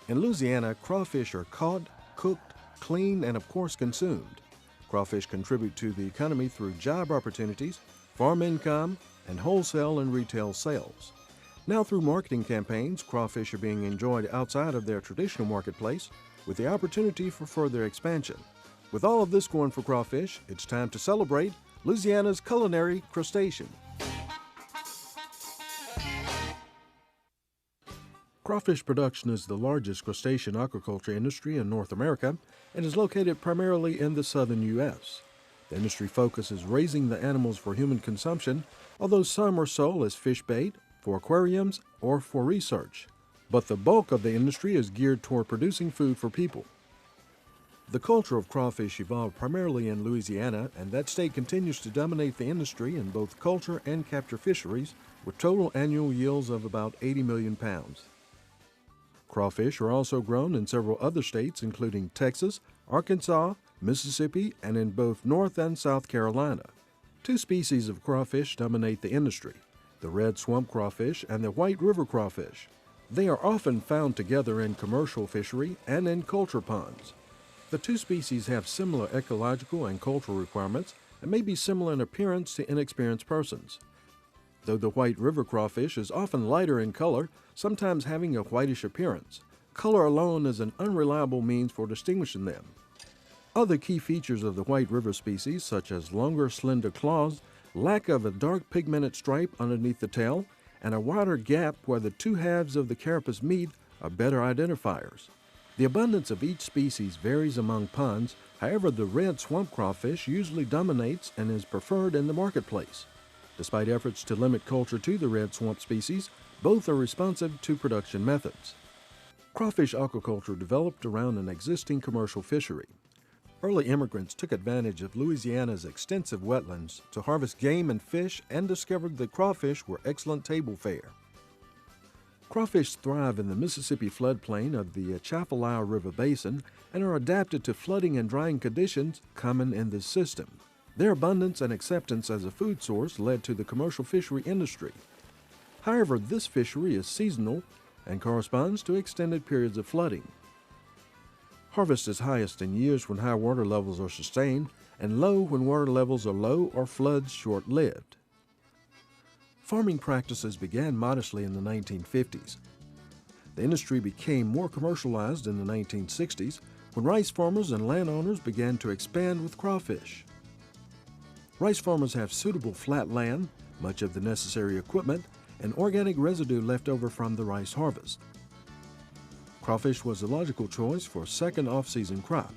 In Louisiana, crawfish are caught, cooked, cleaned, and of course consumed. Crawfish contribute to the economy through job opportunities, farm income, and wholesale and retail sales. Now through marketing campaigns, crawfish are being enjoyed outside of their traditional marketplace with the opportunity for further expansion. With all of this going for crawfish, it's time to celebrate Louisiana's culinary crustacean. Crawfish production is the largest crustacean aquaculture industry in North America and is located primarily in the southern U.S. The industry focus is raising the animals for human consumption, although some are sold as fish bait, for aquariums, or for research. But the bulk of the industry is geared toward producing food for people. The culture of crawfish evolved primarily in Louisiana, and that state continues to dominate the industry in both culture and capture fisheries, with total annual yields of about 80 million pounds. Crawfish are also grown in several other states, including Texas, Arkansas, Mississippi, and in both North and South Carolina. Two species of crawfish dominate the industry, the red swamp crawfish and the white river crawfish. They are often found together in commercial fishery and in culture ponds. The two species have similar ecological and cultural requirements and may be similar in appearance to inexperienced persons. Though the white river crawfish is often lighter in color, sometimes having a whitish appearance, color alone is an unreliable means for distinguishing them. Other key features of the white river species, such as longer, slender claws, lack of a dark pigmented stripe underneath the tail, and a wider gap where the two halves of the carapace meet, are better identifiers. The abundance of each species varies among ponds, however the red swamp crawfish usually dominates and is preferred in the marketplace. Despite efforts to limit culture to the red swamp species, both are responsive to production methods. Crawfish aquaculture developed around an existing commercial fishery. Early immigrants took advantage of Louisiana's extensive wetlands to harvest game and fish and discovered that crawfish were excellent table fare. Crawfish thrive in the Mississippi floodplain of the Atchafalaya River Basin and are adapted to flooding and drying conditions common in this system. Their abundance and acceptance as a food source led to the commercial fishery industry. However, this fishery is seasonal and corresponds to extended periods of flooding. Harvest is highest in years when high water levels are sustained and low when water levels are low or floods short-lived. Farming practices began modestly in the 1950s. The industry became more commercialized in the 1960s when rice farmers and landowners began to expand with crawfish. Rice farmers have suitable flat land, much of the necessary equipment, and organic residue left over from the rice harvest. Crawfish was a logical choice for a second off-season crop.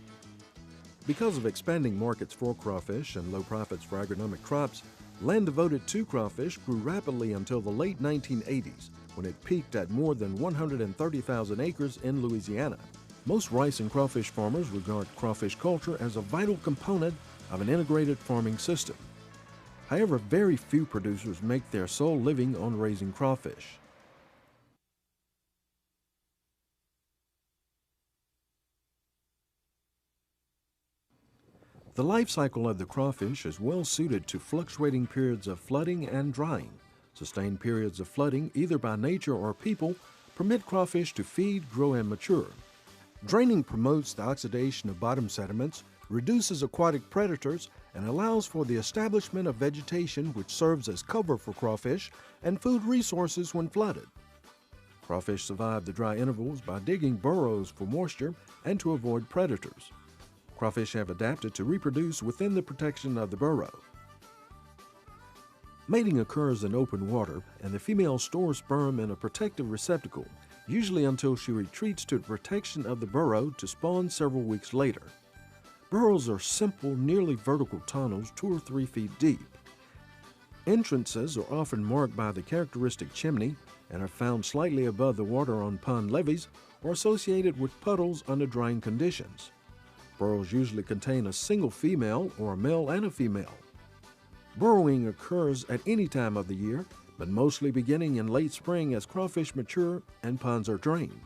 Because of expanding markets for crawfish and low profits for agronomic crops, land devoted to crawfish grew rapidly until the late 1980s, when it peaked at more than 130,000 acres in Louisiana. Most rice and crawfish farmers regard crawfish culture as a vital component of an integrated farming system. However, very few producers make their sole living on raising crawfish. The life cycle of the crawfish is well suited to fluctuating periods of flooding and drying. Sustained periods of flooding, either by nature or people, permit crawfish to feed, grow, and mature. Draining promotes the oxidation of bottom sediments, reduces aquatic predators, and allows for the establishment of vegetation which serves as cover for crawfish and food resources when flooded. Crawfish survive the dry intervals by digging burrows for moisture and to avoid predators. Crawfish have adapted to reproduce within the protection of the burrow. Mating occurs in open water, and the female stores sperm in a protective receptacle, usually until she retreats to the protection of the burrow to spawn several weeks later. Burrows are simple, nearly vertical tunnels 2 or 3 feet deep. Entrances are often marked by the characteristic chimney and are found slightly above the water on pond levees or associated with puddles under drying conditions. Burrows usually contain a single female or a male and a female. Burrowing occurs at any time of the year, but mostly beginning in late spring as crawfish mature and ponds are drained.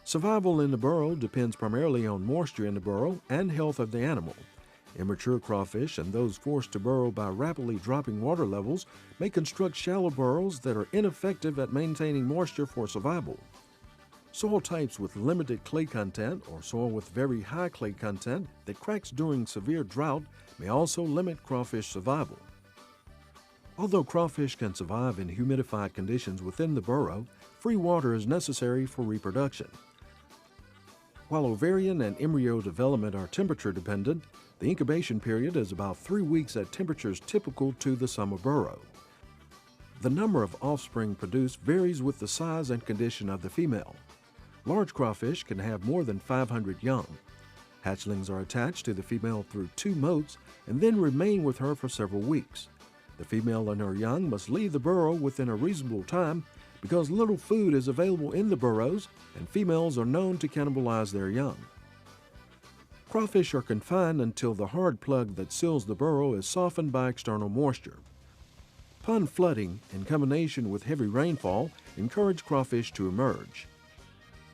Survival in the burrow depends primarily on moisture in the burrow and health of the animal. Immature crawfish and those forced to burrow by rapidly dropping water levels may construct shallow burrows that are ineffective at maintaining moisture for survival. Soil types with limited clay content or soil with very high clay content that cracks during severe drought may also limit crawfish survival. Although crawfish can survive in humidified conditions within the burrow, free water is necessary for reproduction. While ovarian and embryo development are temperature dependent, the incubation period is about 3 weeks at temperatures typical to the summer burrow. The number of offspring produced varies with the size and condition of the female. Large crawfish can have more than 500 young. Hatchlings are attached to the female through 2 motes and then remain with her for several weeks. The female and her young must leave the burrow within a reasonable time because little food is available in the burrows and females are known to cannibalize their young. Crawfish are confined until the hard plug that seals the burrow is softened by external moisture. Pond flooding, in combination with heavy rainfall, encourage crawfish to emerge.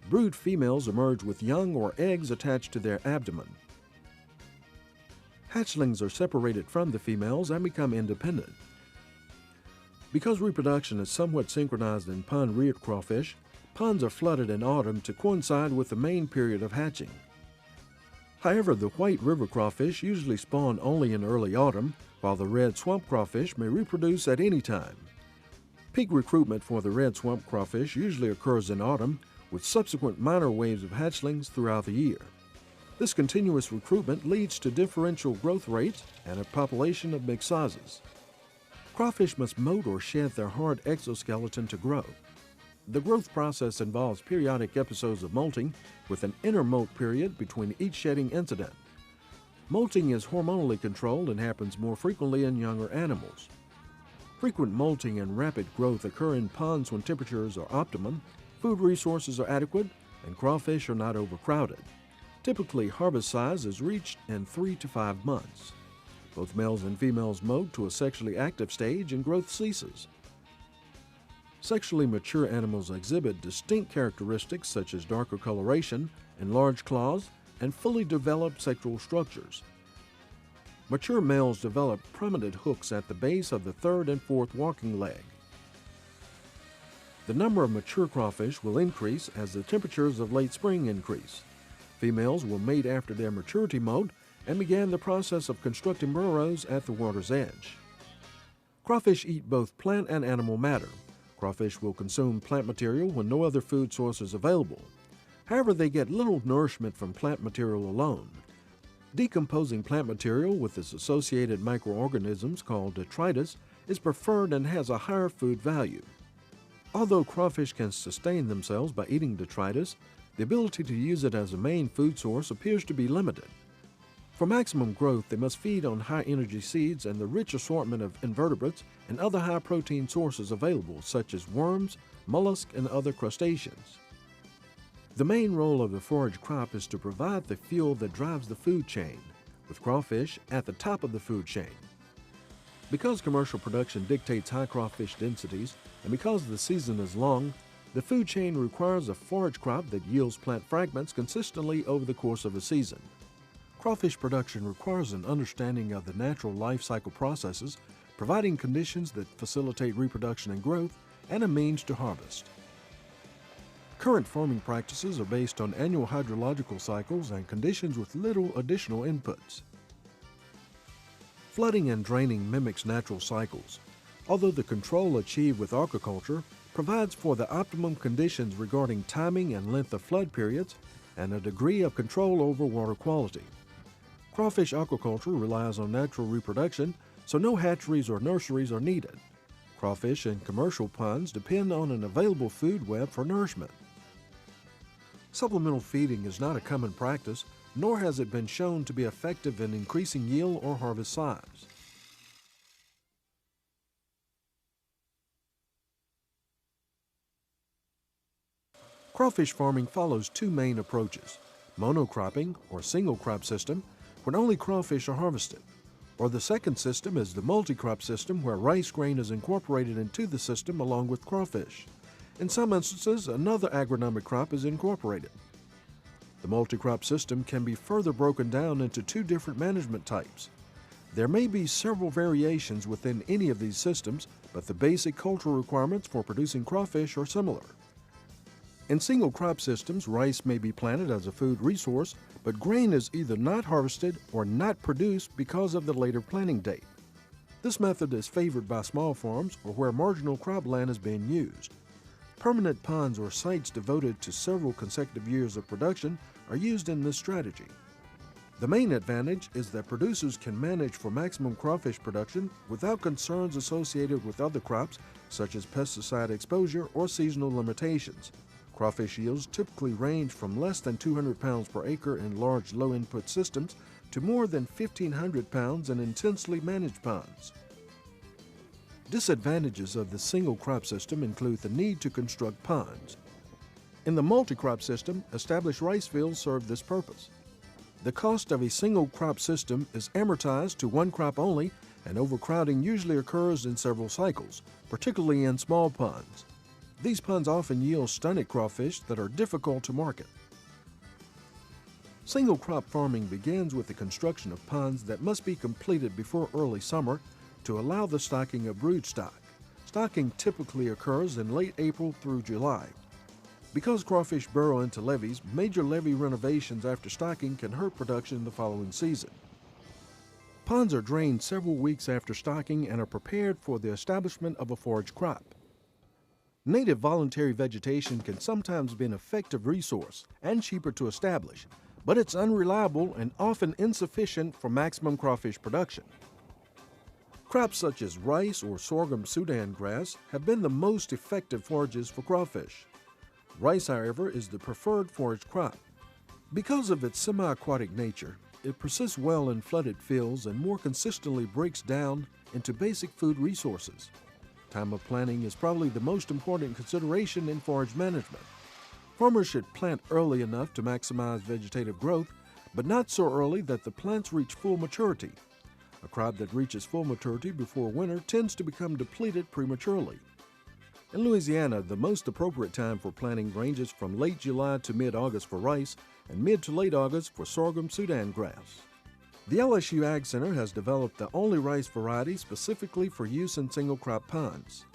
Brood females emerge with young or eggs attached to their abdomen. Hatchlings are separated from the females and become independent. Because reproduction is somewhat synchronized in pond-reared crawfish, ponds are flooded in autumn to coincide with the main period of hatching. However, the white river crawfish usually spawn only in early autumn, while the red swamp crawfish may reproduce at any time. Peak recruitment for the red swamp crawfish usually occurs in autumn, with subsequent minor waves of hatchlings throughout the year. This continuous recruitment leads to differential growth rates and a population of mixed sizes. Crawfish must moat or shed their hard exoskeleton to grow. The growth process involves periodic episodes of molting with an intermolt period between each shedding incident. Molting is hormonally controlled and happens more frequently in younger animals. Frequent molting and rapid growth occur in ponds when temperatures are optimum, food resources are adequate, and crawfish are not overcrowded. Typically, harvest size is reached in 3 to 5 months. Both males and females molt to a sexually active stage and growth ceases. Sexually mature animals exhibit distinct characteristics such as darker coloration, enlarged claws, and fully developed sexual structures. Mature males develop prominent hooks at the base of the 3rd and 4th walking leg. The number of mature crawfish will increase as the temperatures of late spring increase. Females will mate after their maturity molt and begin the process of constructing burrows at the water's edge. Crawfish eat both plant and animal matter. Crawfish will consume plant material when no other food source is available. However, they get little nourishment from plant material alone. Decomposing plant material with its associated microorganisms called detritus is preferred and has a higher food value. Although crawfish can sustain themselves by eating detritus, the ability to use it as a main food source appears to be limited. For maximum growth, they must feed on high-energy seeds and the rich assortment of invertebrates and other high-protein sources available, such as worms, mollusks, and other crustaceans. The main role of the forage crop is to provide the fuel that drives the food chain, with crawfish at the top of the food chain. Because commercial production dictates high crawfish densities, and because the season is long, the food chain requires a forage crop that yields plant fragments consistently over the course of a season. Crawfish production requires an understanding of the natural life cycle processes, providing conditions that facilitate reproduction and growth, and a means to harvest. Current farming practices are based on annual hydrological cycles and conditions with little additional inputs. Flooding and draining mimics natural cycles, although the control achieved with aquaculture provides for the optimum conditions regarding timing and length of flood periods and a degree of control over water quality. Crawfish aquaculture relies on natural reproduction, so no hatcheries or nurseries are needed. Crawfish in commercial ponds depend on an available food web for nourishment. Supplemental feeding is not a common practice, nor has it been shown to be effective in increasing yield or harvest size. Crawfish farming follows 2 main approaches: monocropping, or single crop system, when only crawfish are harvested, or the second system is the multi-crop system, where rice grain is incorporated into the system along with crawfish. In some instances, another agronomic crop is incorporated. The multi-crop system can be further broken down into 2 different management types. There may be several variations within any of these systems, but the basic cultural requirements for producing crawfish are similar. In single crop systems, rice may be planted as a food resource, but grain is either not harvested or not produced because of the later planting date. This method is favored by small farms or where marginal cropland is being used. Permanent ponds or sites devoted to several consecutive years of production are used in this strategy. The main advantage is that producers can manage for maximum crawfish production without concerns associated with other crops such as pesticide exposure or seasonal limitations. Crawfish yields typically range from less than 200 pounds per acre in large low-input systems to more than 1,500 pounds in intensely managed ponds. Disadvantages of the single crop system include the need to construct ponds. In the multi-crop system, established rice fields serve this purpose. The cost of a single crop system is amortized to one crop only, and overcrowding usually occurs in several cycles, particularly in small ponds. These ponds often yield stunted crawfish that are difficult to market. Single crop farming begins with the construction of ponds that must be completed before early summer to allow the stocking of broodstock. Stocking typically occurs in late April through July. Because crawfish burrow into levees, major levee renovations after stocking can hurt production the following season. Ponds are drained several weeks after stocking and are prepared for the establishment of a forage crop. Native voluntary vegetation can sometimes be an effective resource and cheaper to establish, but it's unreliable and often insufficient for maximum crawfish production. Crops such as rice or sorghum Sudan grass have been the most effective forages for crawfish. Rice, however, is the preferred forage crop. Because of its semi-aquatic nature, it persists well in flooded fields and more consistently breaks down into basic food resources. Time of planting is probably the most important consideration in forage management. Farmers should plant early enough to maximize vegetative growth, but not so early that the plants reach full maturity. A crop that reaches full maturity before winter tends to become depleted prematurely. In Louisiana, the most appropriate time for planting ranges from late July to mid-August for rice and mid to late August for sorghum Sudan grass. The LSU Ag Center has developed the only rice variety specifically for use in single-crop ponds.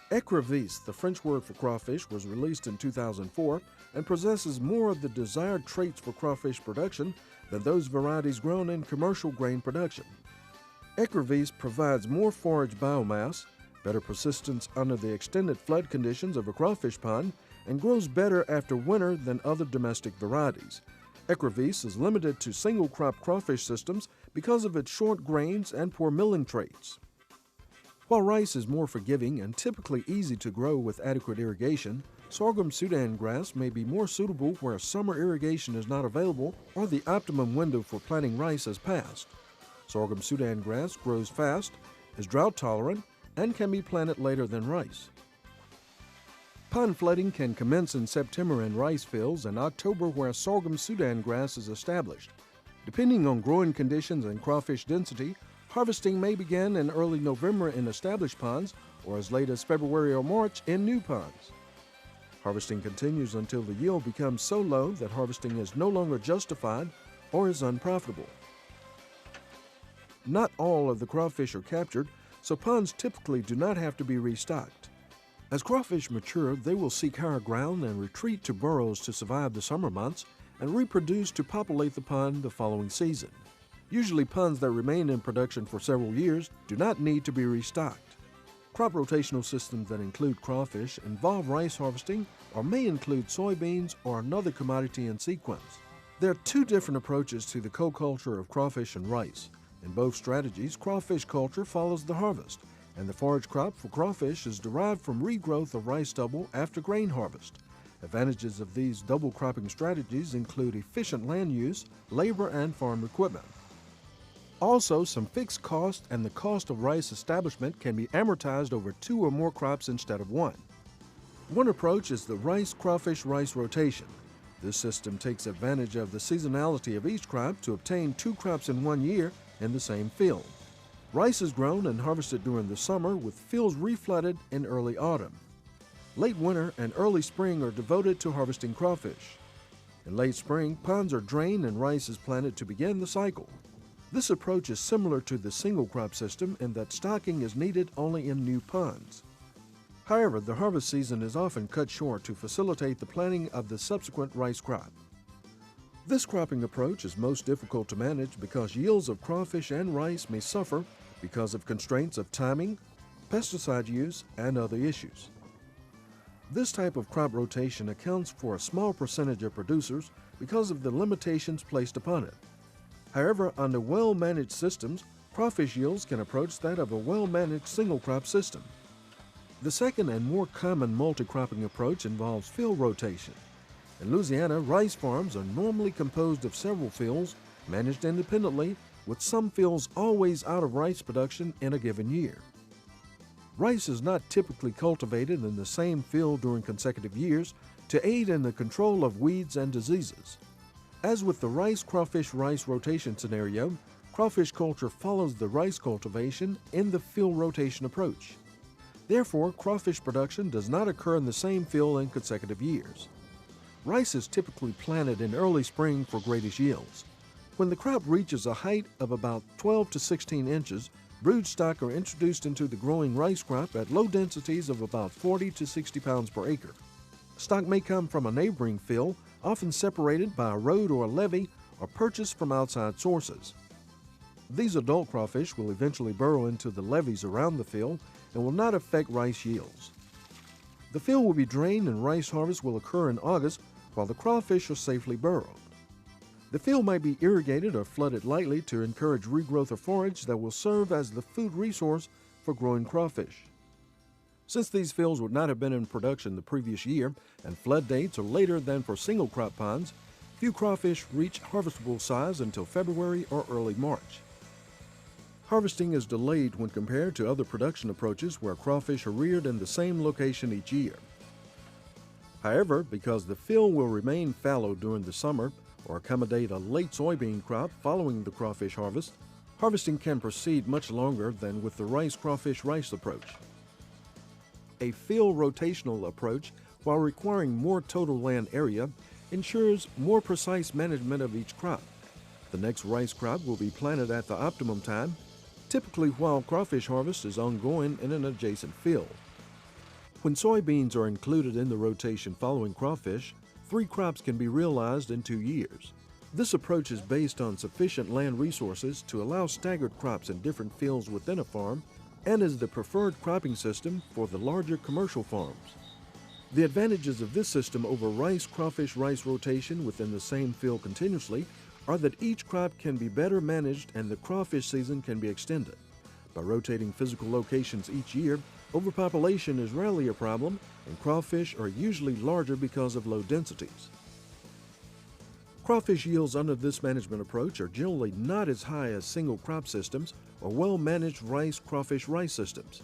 Écrevisse, the French word for crawfish, was released in 2004 and possesses more of the desired traits for crawfish production than those varieties grown in commercial grain production. Écrevisse provides more forage biomass, better persistence under the extended flood conditions of a crawfish pond, and grows better after winter than other domestic varieties. Écrevisse is limited to single-crop crawfish systems because of its short grains and poor milling traits. While rice is more forgiving and typically easy to grow with adequate irrigation, sorghum Sudan grass may be more suitable where summer irrigation is not available or the optimum window for planting rice has passed. Sorghum Sudan grass grows fast, is drought-tolerant, and can be planted later than rice. Pond flooding can commence in September in rice fields and October where sorghum Sudan grass is established. Depending on growing conditions and crawfish density, harvesting may begin in early November in established ponds or as late as February or March in new ponds. Harvesting continues until the yield becomes so low that harvesting is no longer justified or is unprofitable. Not all of the crawfish are captured, so ponds typically do not have to be restocked. As crawfish mature, they will seek higher ground and retreat to burrows to survive the summer months and reproduce to populate the pond the following season. Usually ponds that remain in production for several years do not need to be restocked. Crop rotational systems that include crawfish involve rice harvesting or may include soybeans or another commodity in sequence. There are two different approaches to the co-culture of crawfish and rice. In both strategies, crawfish culture follows the harvest, and the forage crop for crawfish is derived from regrowth of rice stubble after grain harvest. Advantages of these double cropping strategies include efficient land use, labor, and farm equipment. Also, some fixed cost and the cost of rice establishment can be amortized over 2 or more crops instead of 1. One approach is the rice-crawfish-rice rotation. This system takes advantage of the seasonality of each crop to obtain 2 crops in 1 year in the same field. Rice is grown and harvested during the summer with fields reflooded in early autumn. Late winter and early spring are devoted to harvesting crawfish. In late spring, ponds are drained and rice is planted to begin the cycle. This approach is similar to the single crop system in that stocking is needed only in new ponds. However, the harvest season is often cut short to facilitate the planting of the subsequent rice crop. This cropping approach is most difficult to manage because yields of crawfish and rice may suffer because of constraints of timing, pesticide use, and other issues. This type of crop rotation accounts for a small percentage of producers because of the limitations placed upon it. However, under well-managed systems, crawfish yields can approach that of a well-managed single-crop system. The second and more common multi-cropping approach involves field rotation. In Louisiana, rice farms are normally composed of several fields managed independently, with some fields always out of rice production in a given year. Rice is not typically cultivated in the same field during consecutive years to aid in the control of weeds and diseases. As with the rice-crawfish-rice rotation scenario, crawfish culture follows the rice cultivation in the field rotation approach. Therefore, crawfish production does not occur in the same field in consecutive years. Rice is typically planted in early spring for greatest yields. When the crop reaches a height of about 12 to 16 inches, brood stock are introduced into the growing rice crop at low densities of about 40 to 60 pounds per acre. Stock may come from a neighboring field, often separated by a road or a levee, or purchased from outside sources. These adult crawfish will eventually burrow into the levees around the field and will not affect rice yields. The field will be drained and rice harvest will occur in August while the crawfish are safely burrowed. The field might be irrigated or flooded lightly to encourage regrowth of forage that will serve as the food resource for growing crawfish. Since these fields would not have been in production the previous year and flood dates are later than for single crop ponds, few crawfish reach harvestable size until February or early March. Harvesting is delayed when compared to other production approaches where crawfish are reared in the same location each year. However, because the field will remain fallow during the summer or accommodate a late soybean crop following the crawfish harvest, harvesting can proceed much longer than with the rice-crawfish-rice approach. A field rotational approach, while requiring more total land area, ensures more precise management of each crop. The next rice crop will be planted at the optimum time, typically while crawfish harvest is ongoing in an adjacent field. When soybeans are included in the rotation following crawfish, 3 crops can be realized in 2 years. This approach is based on sufficient land resources to allow staggered crops in different fields within a farm and is the preferred cropping system for the larger commercial farms. The advantages of this system over rice-crawfish-rice rotation within the same field continuously are that each crop can be better managed and the crawfish season can be extended. By rotating physical locations each year, overpopulation is rarely a problem, and crawfish are usually larger because of low densities. Crawfish yields under this management approach are generally not as high as single crop systems or well-managed rice-crawfish-rice systems.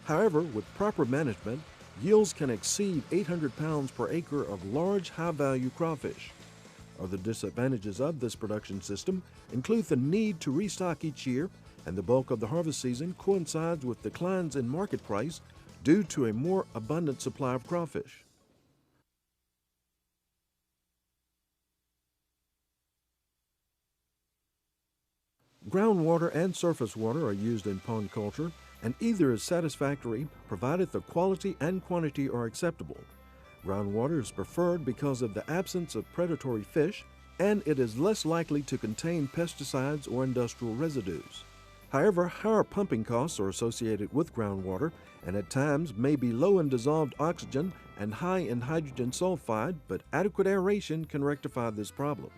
However, with proper management, yields can exceed 800 pounds per acre of large, high-value crawfish. Other disadvantages of this production system include the need to restock each year, and the bulk of the harvest season coincides with declines in market price due to a more abundant supply of crawfish. Groundwater and surface water are used in pond culture, and either is satisfactory provided the quality and quantity are acceptable. Groundwater is preferred because of the absence of predatory fish, and it is less likely to contain pesticides or industrial residues. However, higher pumping costs are associated with groundwater and at times may be low in dissolved oxygen and high in hydrogen sulfide, but adequate aeration can rectify this problem.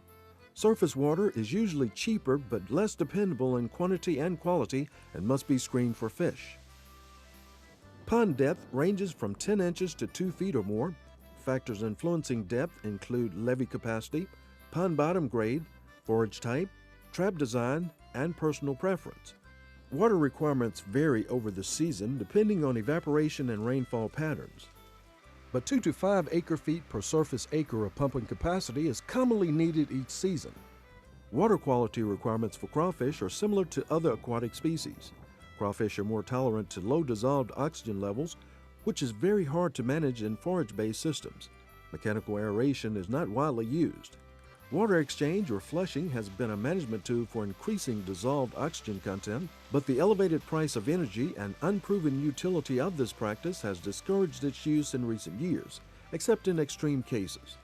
Surface water is usually cheaper but less dependable in quantity and quality and must be screened for fish. Pond depth ranges from 10 inches to 2 feet or more. Factors influencing depth include levee capacity, pond bottom grade, forage type, trap design, and personal preference. Water requirements vary over the season depending on evaporation and rainfall patterns. But 2 to 5 acre-feet per surface acre of pumping capacity is commonly needed each season. Water quality requirements for crawfish are similar to other aquatic species. Crawfish are more tolerant to low dissolved oxygen levels, which is very hard to manage in forage-based systems. Mechanical aeration is not widely used. Water exchange or flushing has been a management tool for increasing dissolved oxygen content, but the elevated price of energy and unproven utility of this practice has discouraged its use in recent years, except in extreme cases.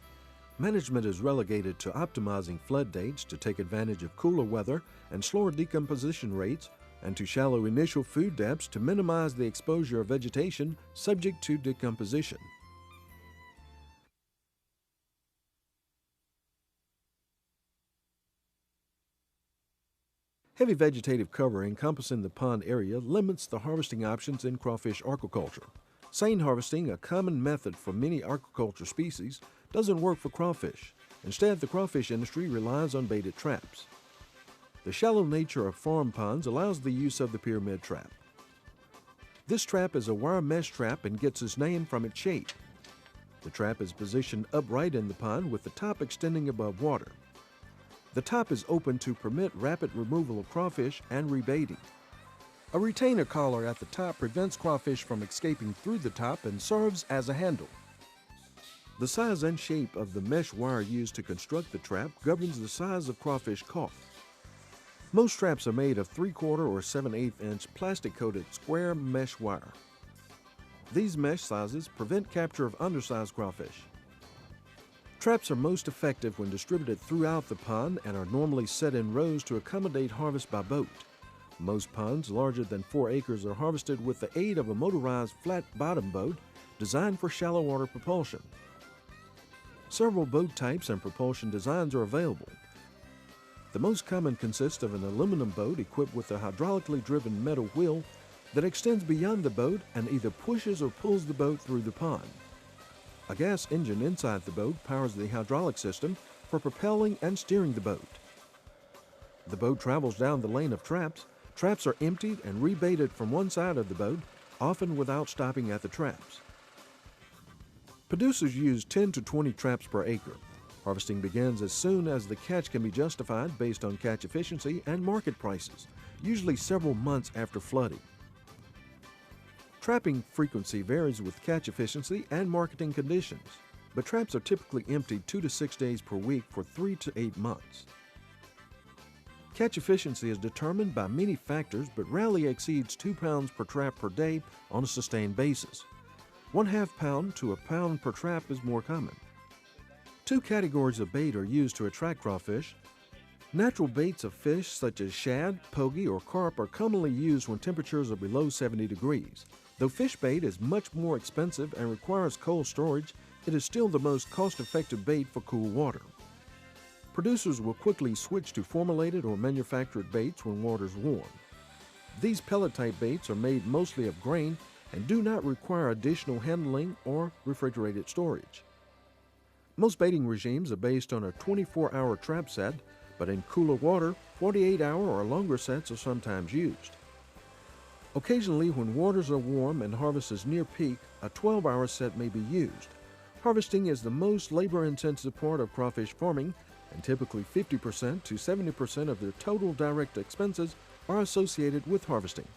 Management is relegated to optimizing flood dates to take advantage of cooler weather and slower decomposition rates, and to shallow initial food depths to minimize the exposure of vegetation subject to decomposition. Heavy vegetative cover encompassing the pond area limits the harvesting options in crawfish aquaculture. Seine harvesting, a common method for many aquaculture species, doesn't work for crawfish. Instead, the crawfish industry relies on baited traps. The shallow nature of farm ponds allows the use of the pyramid trap. This trap is a wire mesh trap and gets its name from its shape. The trap is positioned upright in the pond with the top extending above water. The top is open to permit rapid removal of crawfish and rebaiting. A retainer collar at the top prevents crawfish from escaping through the top and serves as a handle. The size and shape of the mesh wire used to construct the trap governs the size of crawfish caught. Most traps are made of 3/4 or 7/8 inch plastic-coated square mesh wire. These mesh sizes prevent capture of undersized crawfish. Traps are most effective when distributed throughout the pond and are normally set in rows to accommodate harvest by boat. Most ponds larger than 4 acres are harvested with the aid of a motorized flat-bottom boat designed for shallow water propulsion. Several boat types and propulsion designs are available. The most common consists of an aluminum boat equipped with a hydraulically driven metal wheel that extends beyond the boat and either pushes or pulls the boat through the pond. A gas engine inside the boat powers the hydraulic system for propelling and steering the boat. The boat travels down the lane of traps. Traps are emptied and rebaited from one side of the boat, often without stopping at the traps. Producers use 10 to 20 traps per acre. Harvesting begins as soon as the catch can be justified based on catch efficiency and market prices, usually several months after flooding. Trapping frequency varies with catch efficiency and marketing conditions, but traps are typically emptied 2 to 6 days per week for 3 to 8 months. Catch efficiency is determined by many factors but rarely exceeds 2 pounds per trap per day on a sustained basis. 1/2 pound to a pound per trap is more common. 2 categories of bait are used to attract crawfish. Natural baits of fish such as shad, pogie, or carp are commonly used when temperatures are below 70 degrees. Though fish bait is much more expensive and requires cold storage, it is still the most cost-effective bait for cool water. Producers will quickly switch to formulated or manufactured baits when water is warm. These pellet-type baits are made mostly of grain and do not require additional handling or refrigerated storage. Most baiting regimes are based on a 24-hour trap set, but in cooler water, 48-hour or longer sets are sometimes used. Occasionally, when waters are warm and harvest is near peak, a 12-hour set may be used. Harvesting is the most labor-intensive part of crawfish farming, and typically 50% to 70% of their total direct expenses are associated with harvesting.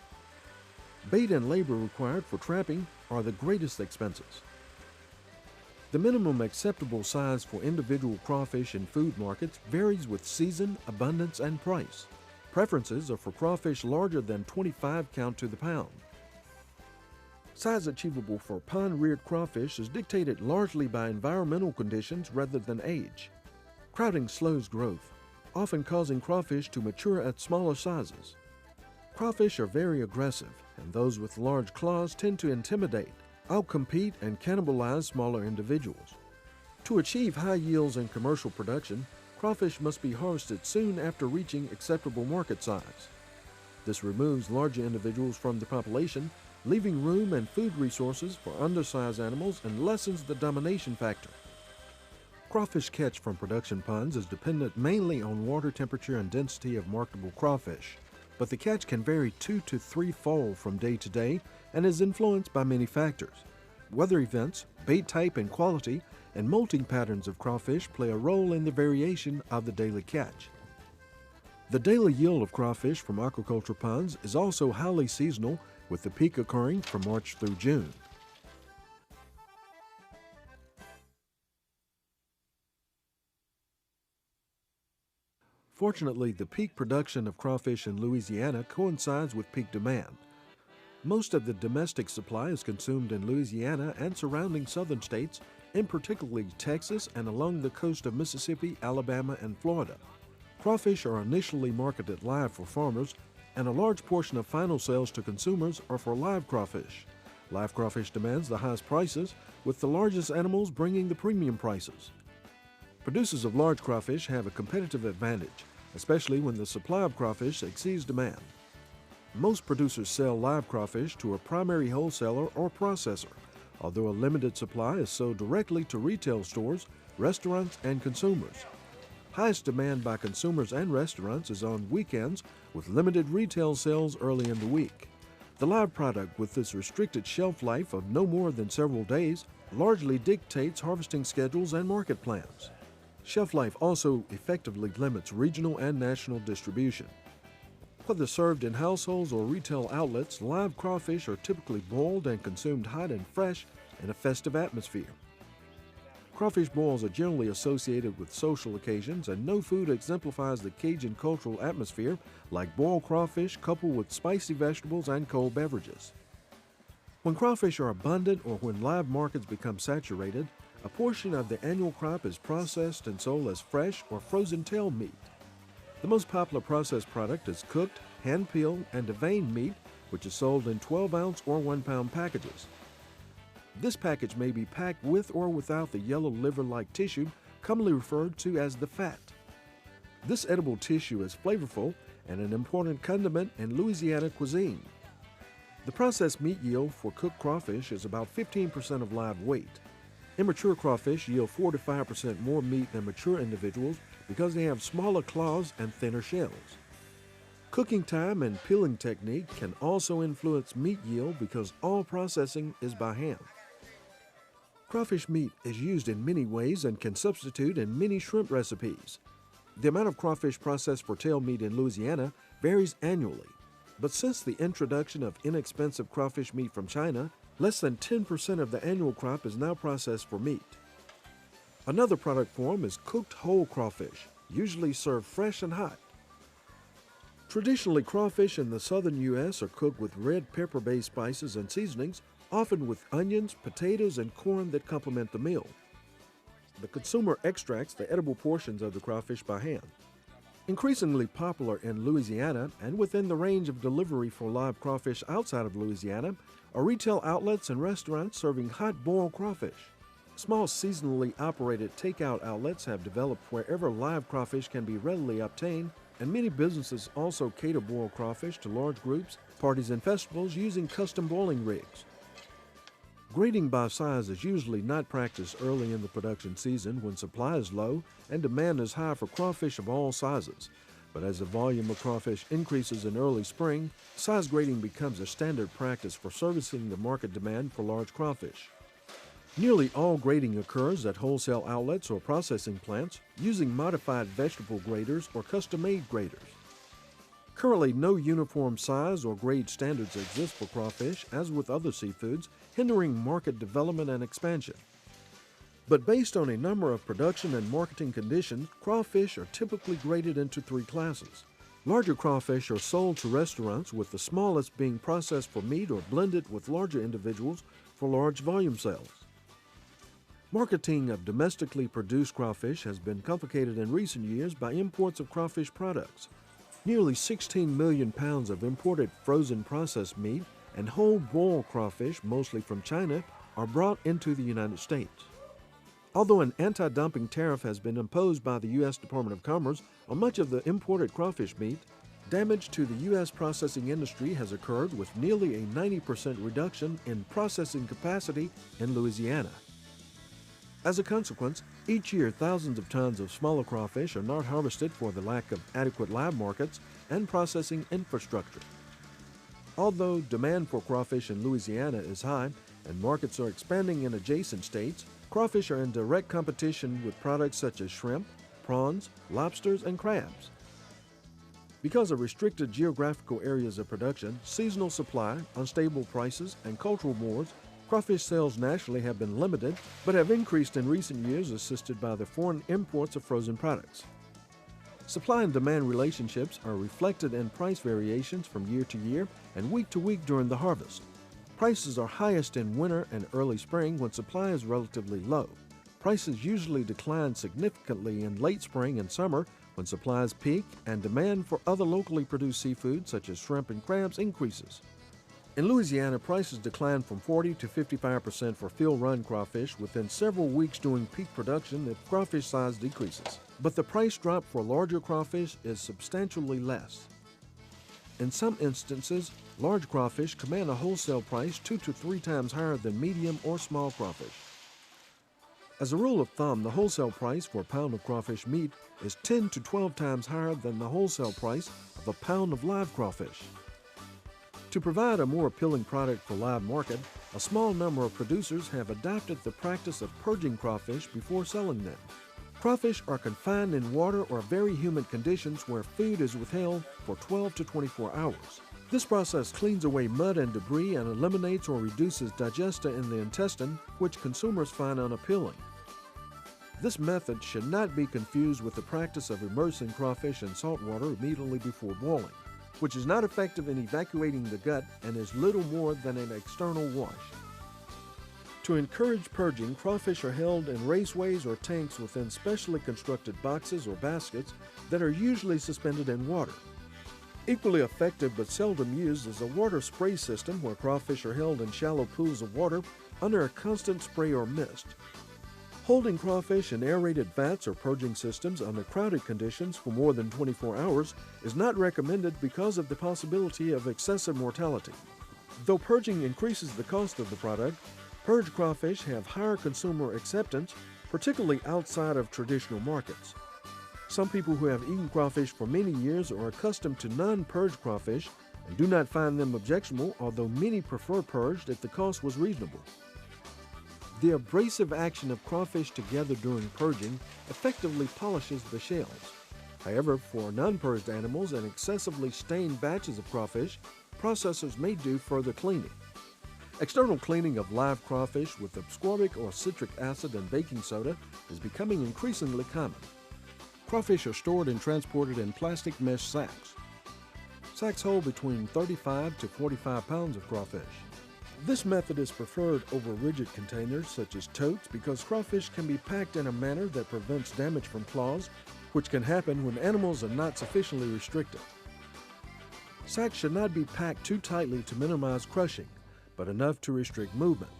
Bait and labor required for trapping are the greatest expenses. The minimum acceptable size for individual crawfish in food markets varies with season, abundance, and price. Preferences are for crawfish larger than 25 count to the pound. Size achievable for pond-reared crawfish is dictated largely by environmental conditions rather than age. Crowding slows growth, often causing crawfish to mature at smaller sizes. Crawfish are very aggressive, and those with large claws tend to intimidate, outcompete, and cannibalize smaller individuals. To achieve high yields in commercial production, crawfish must be harvested soon after reaching acceptable market size. This removes larger individuals from the population, leaving room and food resources for undersized animals and lessens the domination factor. Crawfish catch from production ponds is dependent mainly on water temperature and density of marketable crawfish, but the catch can vary 2 to 3-fold from day to day and is influenced by many factors. Weather events, bait type and quality, and molting patterns of crawfish play a role in the variation of the daily catch. The daily yield of crawfish from aquaculture ponds is also highly seasonal, with the peak occurring from March through June. Fortunately, the peak production of crawfish in Louisiana coincides with peak demand. Most of the domestic supply is consumed in Louisiana and surrounding southern states, in particularly Texas and along the coast of Mississippi, Alabama, and Florida. Crawfish are initially marketed live for farmers, and a large portion of final sales to consumers are for live crawfish. Live crawfish demands the highest prices, with the largest animals bringing the premium prices. Producers of large crawfish have a competitive advantage, especially when the supply of crawfish exceeds demand. Most producers sell live crawfish to a primary wholesaler or processor, although a limited supply is sold directly to retail stores, restaurants, and consumers. Highest demand by consumers and restaurants is on weekends, with limited retail sales early in the week. The live product, with its restricted shelf life of no more than several days, largely dictates harvesting schedules and market plans. Shelf life also effectively limits regional and national distribution. Whether served in households or retail outlets, live crawfish are typically boiled and consumed hot and fresh in a festive atmosphere. Crawfish boils are generally associated with social occasions, and no food exemplifies the Cajun cultural atmosphere like boiled crawfish coupled with spicy vegetables and cold beverages. When crawfish are abundant or when live markets become saturated, a portion of the annual crop is processed and sold as fresh or frozen tail meat. The most popular processed product is cooked, hand-peeled, and deveined meat, which is sold in 12-ounce or 1-pound packages. This package may be packed with or without the yellow liver-like tissue, commonly referred to as the fat. This edible tissue is flavorful and an important condiment in Louisiana cuisine. The processed meat yield for cooked crawfish is about 15% of live weight. Immature crawfish yield 4 to 5% more meat than mature individuals because they have smaller claws and thinner shells. Cooking time and peeling technique can also influence meat yield because all processing is by hand. Crawfish meat is used in many ways and can substitute in many shrimp recipes. The amount of crawfish processed for tail meat in Louisiana varies annually, but since the introduction of inexpensive crawfish meat from China, less than 10% of the annual crop is now processed for meat. Another product form is cooked whole crawfish, usually served fresh and hot. Traditionally, crawfish in the southern U.S. are cooked with red pepper-based spices and seasonings, often with onions, potatoes, and corn that complement the meal. The consumer extracts the edible portions of the crawfish by hand. Increasingly popular in Louisiana and within the range of delivery for live crawfish outside of Louisiana are retail outlets and restaurants serving hot boiled crawfish. Small seasonally operated takeout outlets have developed wherever live crawfish can be readily obtained, and many businesses also cater boiled crawfish to large groups, parties, and festivals using custom boiling rigs. Grading by size is usually not practiced early in the production season when supply is low and demand is high for crawfish of all sizes. But as the volume of crawfish increases in early spring, size grading becomes a standard practice for servicing the market demand for large crawfish. Nearly all grading occurs at wholesale outlets or processing plants using modified vegetable graders or custom-made graders. Currently, no uniform size or grade standards exist for crawfish, as with other seafoods, hindering market development and expansion. But based on a number of production and marketing conditions, crawfish are typically graded into 3 classes. Larger crawfish are sold to restaurants, with the smallest being processed for meat or blended with larger individuals for large volume sales. Marketing of domestically produced crawfish has been complicated in recent years by imports of crawfish products. Nearly 16 million pounds of imported frozen processed meat and whole boiled crawfish, mostly from China, are brought into the United States. Although an anti-dumping tariff has been imposed by the U.S. Department of Commerce on much of the imported crawfish meat, damage to the U.S. processing industry has occurred, with nearly a 90% reduction in processing capacity in Louisiana. As a consequence, each year thousands of tons of smaller crawfish are not harvested for the lack of adequate live markets and processing infrastructure. Although demand for crawfish in Louisiana is high and markets are expanding in adjacent states, crawfish are in direct competition with products such as shrimp, prawns, lobsters, and crabs. Because of restricted geographical areas of production, seasonal supply, unstable prices, and cultural wars, crawfish sales nationally have been limited, but have increased in recent years, assisted by the foreign imports of frozen products. Supply and demand relationships are reflected in price variations from year to year and week to week during the harvest. Prices are highest in winter and early spring when supply is relatively low. Prices usually decline significantly in late spring and summer when supplies peak and demand for other locally produced seafood such as shrimp and crabs increases. In Louisiana, prices decline from 40 to 55% for field-run crawfish within several weeks during peak production if crawfish size decreases. But the price drop for larger crawfish is substantially less. In some instances, large crawfish command a wholesale price 2 to 3 times higher than medium or small crawfish. As a rule of thumb, the wholesale price for a pound of crawfish meat is 10 to 12 times higher than the wholesale price of a pound of live crawfish. To provide a more appealing product for live market, a small number of producers have adopted the practice of purging crawfish before selling them. Crawfish are confined in water or very humid conditions where food is withheld for 12 to 24 hours. This process cleans away mud and debris and eliminates or reduces digesta in the intestine, which consumers find unappealing. This method should not be confused with the practice of immersing crawfish in salt water immediately before boiling, which is not effective in evacuating the gut and is little more than an external wash. To encourage purging, crawfish are held in raceways or tanks within specially constructed boxes or baskets that are usually suspended in water. Equally effective but seldom used is a water spray system where crawfish are held in shallow pools of water under a constant spray or mist. Holding crawfish in aerated vats or purging systems under crowded conditions for more than 24 hours is not recommended because of the possibility of excessive mortality. Though purging increases the cost of the product, purged crawfish have higher consumer acceptance, particularly outside of traditional markets. Some people who have eaten crawfish for many years are accustomed to non-purged crawfish and do not find them objectionable, although many prefer purged if the cost was reasonable. The abrasive action of crawfish together during purging effectively polishes the shells. However, for non-purged animals and excessively stained batches of crawfish, processors may do further cleaning. External cleaning of live crawfish with ascorbic or citric acid and baking soda is becoming increasingly common. Crawfish are stored and transported in plastic mesh sacks. Sacks hold between 35 to 45 pounds of crawfish. This method is preferred over rigid containers such as totes because crawfish can be packed in a manner that prevents damage from claws, which can happen when animals are not sufficiently restricted. Sacks should not be packed too tightly to minimize crushing, but enough to restrict movement.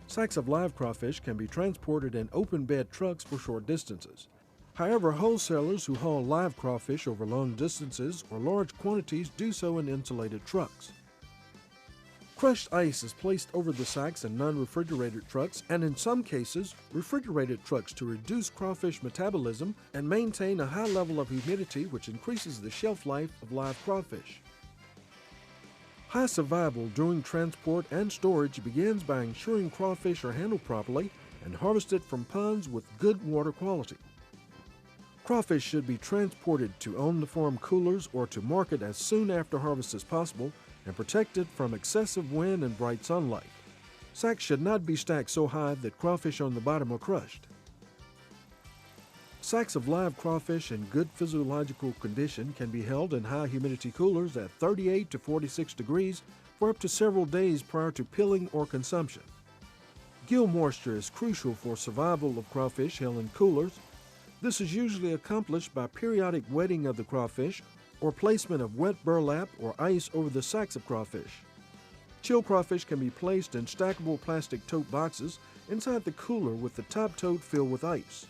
Sacks of live crawfish can be transported in open bed trucks for short distances. However, wholesalers who haul live crawfish over long distances or large quantities do so in insulated trucks. Crushed ice is placed over the sacks in non-refrigerated trucks and in some cases, refrigerated trucks to reduce crawfish metabolism and maintain a high level of humidity which increases the shelf life of live crawfish. High survival during transport and storage begins by ensuring crawfish are handled properly and harvested from ponds with good water quality. Crawfish should be transported to on-the-farm coolers or to market as soon after harvest as possible and protected from excessive wind and bright sunlight. Sacks should not be stacked so high that crawfish on the bottom are crushed. Sacks of live crawfish in good physiological condition can be held in high humidity coolers at 38 to 46 degrees for up to several days prior to peeling or consumption. Gill moisture is crucial for survival of crawfish held in coolers. This is usually accomplished by periodic wetting of the crawfish or placement of wet burlap or ice over the sacks of crawfish. Chilled crawfish can be placed in stackable plastic tote boxes inside the cooler with the top tote filled with ice.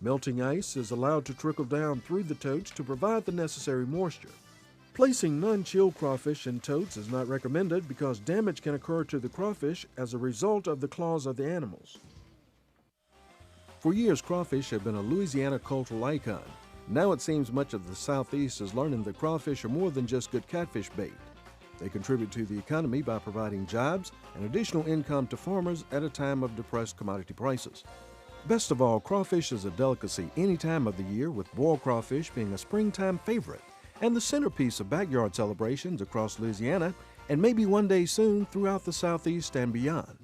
Melting ice is allowed to trickle down through the totes to provide the necessary moisture. Placing non-chilled crawfish in totes is not recommended because damage can occur to the crawfish as a result of the claws of the animals. For years, crawfish have been a Louisiana cultural icon. Now it seems much of the Southeast is learning that crawfish are more than just good catfish bait. They contribute to the economy by providing jobs and additional income to farmers at a time of depressed commodity prices. Best of all, crawfish is a delicacy any time of the year, with boiled crawfish being a springtime favorite and the centerpiece of backyard celebrations across Louisiana and maybe one day soon throughout the Southeast and beyond.